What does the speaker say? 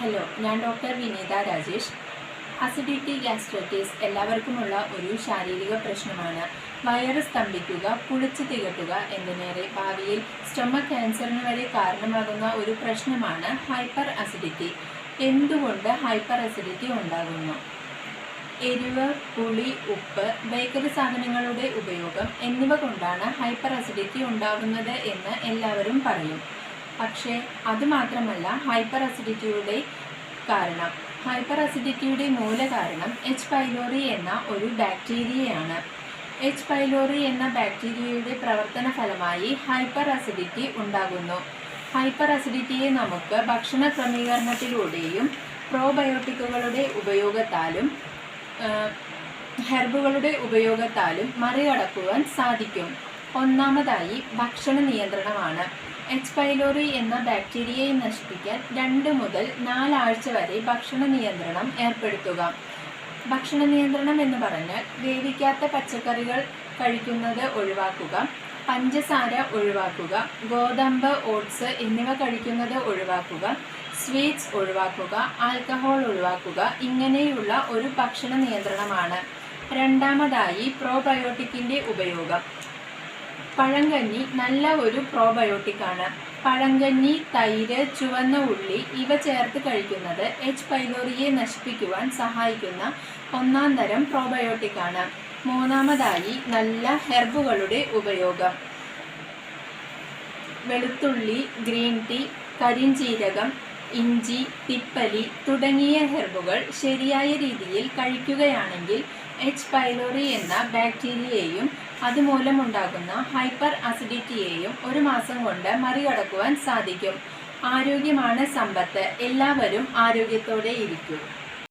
Hello, ഞാൻ doctor വിനീത Rajesh. Acidity gastritis എല്ലാവർക്കുമുള്ള ഒരു ശാരീരിക പ്രശ്നമാണ്. വയറ് സ്തംഭിക്കുക, പുളിച്ചു തികട്ടുക എന്നിനേറെ ഭാവിയിൽ സ്റ്റൊമക് ക്യാൻസറിന് വരെ കാരണമാകുന്ന ഒരു പ്രശ്നമാണ് ഹൈപ്പർ അസിഡിറ്റി. എന്തുകൊണ്ട് ഹൈപ്പർ അസിഡിറ്റി ഉണ്ടാകുന്നു? എരിവ്, പുളി, ഉപ്പ്, ബേക്കറി സാധനങ്ങളുടെ ഉപയോഗം എന്നിവ കൊണ്ടാണ് ഹൈപ്പർ അസിഡിറ്റി ഉണ്ടാകുന്നത് എന്ന് എല്ലാവരും പറയും. പക്ഷേ അതുമാത്രമല്ല ഹൈപ്പർ അസിഡിറ്റിയുടെ കാരണം. ഹൈപ്പർ അസിഡിറ്റിയുടെ മൂലകാരണം എച്ച് പൈലോറി എന്ന ഒരു ബാക്ടീരിയയാണ്. എച്ച് പൈലോറി എന്ന ബാക്ടീരിയയുടെ പ്രവർത്തന ഫലമായി ഹൈപ്പർ അസിഡിറ്റി ഉണ്ടാകുന്നു. ഹൈപ്പർ അസിഡിറ്റിയെ നമുക്ക് ഭക്ഷണ ക്രമീകരണത്തിലൂടെയും പ്രോബയോട്ടിക്കുകളുടെ ഉപയോഗത്താലും ഹെർബുകളുടെ ഉപയോഗത്താലും മറികടക്കുവാൻ സാധിക്കും. ഒന്നാമതായി ഭക്ഷണ നിയന്ത്രണമാണ്. എച്ച് പൈലോറി എന്ന ബാക്ടീരിയയെ നശിപ്പിക്കാൻ 2 മുതൽ 4 ആഴ്ച വരെ ഭക്ഷണ നിയന്ത്രണം ഏർപ്പെടുത്തുക. ഭക്ഷണ നിയന്ത്രണം എന്ന് പറഞ്ഞാൽ വേവിക്കാത്ത പച്ചക്കറികൾ കഴിക്കുന്നത് ഒഴിവാക്കുക, പഞ്ചസാര ഒഴിവാക്കുക, ഗോതമ്പ്, ഓട്സ് എന്നിവ കഴിക്കുന്നത് ഒഴിവാക്കുക, സ്വീറ്റ്സ് ഒഴിവാക്കുക, ആൽക്കഹോൾ ഒഴിവാക്കുക. ഇങ്ങനെയുള്ള ഒരു ഭക്ഷണ നിയന്ത്രണമാണ്. രണ്ടാമതായി പ്രോബയോട്ടിക്കിൻ്റെ ഉപയോഗം. പഴങ്കഞ്ഞി നല്ല ഒരു പ്രോബയോട്ടിക്കാണ്. പഴങ്കഞ്ഞി, തൈര്, ചുവന്ന ഉള്ളി ഇവ ചേർത്ത് കഴിക്കുന്നത് എച്ച് പൈലോറിയെ നശിപ്പിക്കുവാൻ സഹായിക്കുന്ന 1-ാം തരം പ്രോബയോട്ടിക്കാണ്. മൂന്നാമതായി നല്ല ഹെർബുകളുടെ ഉപയോഗം. വെളുത്തുള്ളി, ഗ്രീൻ ടീ, കരിഞ്ജീരകം, ഇഞ്ചി, തിപ്പലി തുടങ്ങിയ ഹെർബുകൾ ശരിയായ രീതിയിൽ കഴിക്കുകയാണെങ്കിൽ എച്ച് പൈലോറി എന്ന ബാക്ടീരിയയെയും അതുമൂലമുണ്ടാകുന്ന ഹൈപ്പർ അസിഡിറ്റിയെയും 1 മാസം കൊണ്ട് മറികടക്കുവാൻ സാധിക്കും. ആരോഗ്യമാണ് സമ്പത്ത്. എല്ലാവരും ആരോഗ്യത്തോടെ ഇരിക്കൂ.